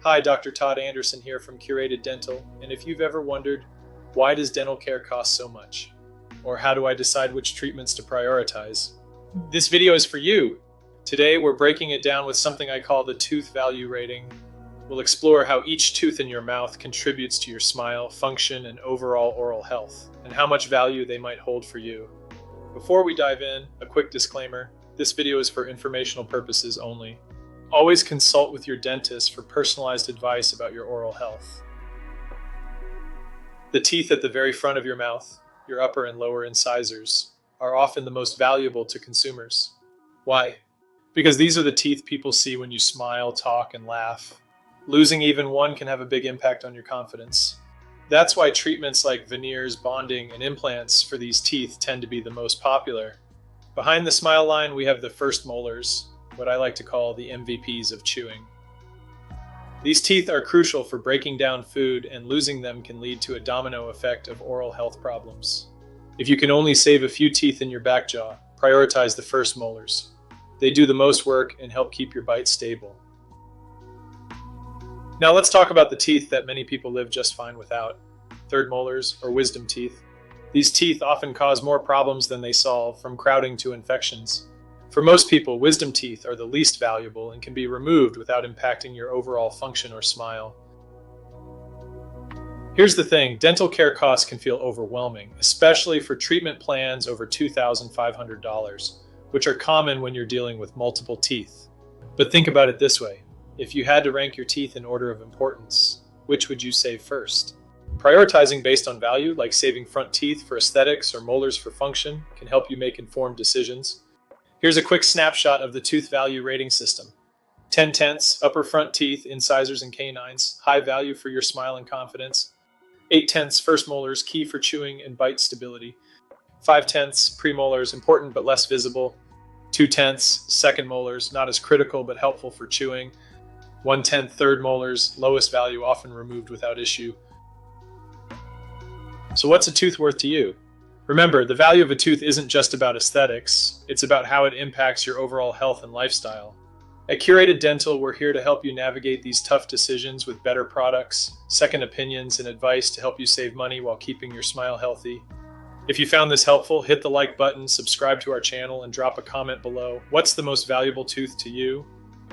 Hi, Dr. Todd Anderson here from Curated Dental, and if you've ever wondered, why does dental care cost so much? Or how do I decide which treatments to prioritize? This video is for you. Today, we're breaking it down with something I call the tooth value rating. We'll explore how each tooth in your mouth contributes to your smile, function, and overall oral health, and how much value they might hold for you. Before we dive in, a quick disclaimer. This video is for informational purposes only. Always consult with your dentist for personalized advice about your oral health. The teeth at the very front of your mouth, your upper and lower incisors, are often the most valuable to consumers. Why? Because these are the teeth people see when you smile, talk, and laugh. Losing even one can have a big impact on your confidence. That's why treatments like veneers, bonding, and implants for these teeth tend to be the most popular. Behind the smile line, we have the first molars, what I like to call the MVPs of chewing. These teeth are crucial for breaking down food, and losing them can lead to a domino effect of oral health problems. If you can only save a few teeth in your back jaw, prioritize the first molars. They do the most work and help keep your bite stable. Now let's talk about the teeth that many people live just fine without. Third molars, or wisdom teeth. These teeth often cause more problems than they solve, from crowding to infections. For most people, wisdom teeth are the least valuable and can be removed without impacting your overall function or smile. Here's the thing, dental care costs can feel overwhelming, especially for treatment plans over $2,500, which are common when you're dealing with multiple teeth. But think about it this way. If you had to rank your teeth in order of importance, which would you save first? Prioritizing based on value, like saving front teeth for aesthetics or molars for function, can help you make informed decisions. Here's a quick snapshot of the tooth value rating system. 10/10, upper front teeth, incisors, and canines, high value for your smile and confidence. 8/10, first molars, key for chewing and bite stability. 5/10, premolars, important but less visible. 2/10, second molars, not as critical but helpful for chewing. 1/10, third molars, lowest value, often removed without issue. So what's a tooth worth to you? Remember, the value of a tooth isn't just about aesthetics, it's about how it impacts your overall health and lifestyle. At Curated Dental, we're here to help you navigate these tough decisions with better products, second opinions, and advice to help you save money while keeping your smile healthy. If you found this helpful, hit the like button, subscribe to our channel, and drop a comment below. What's the most valuable tooth to you?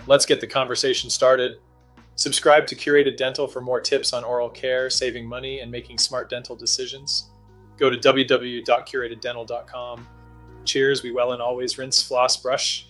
Let's get the conversation started. Subscribe to Curated Dental for more tips on oral care, saving money, and making smart dental decisions. Go to www.curateddental.com. Cheers, we well and always rinse, floss, brush.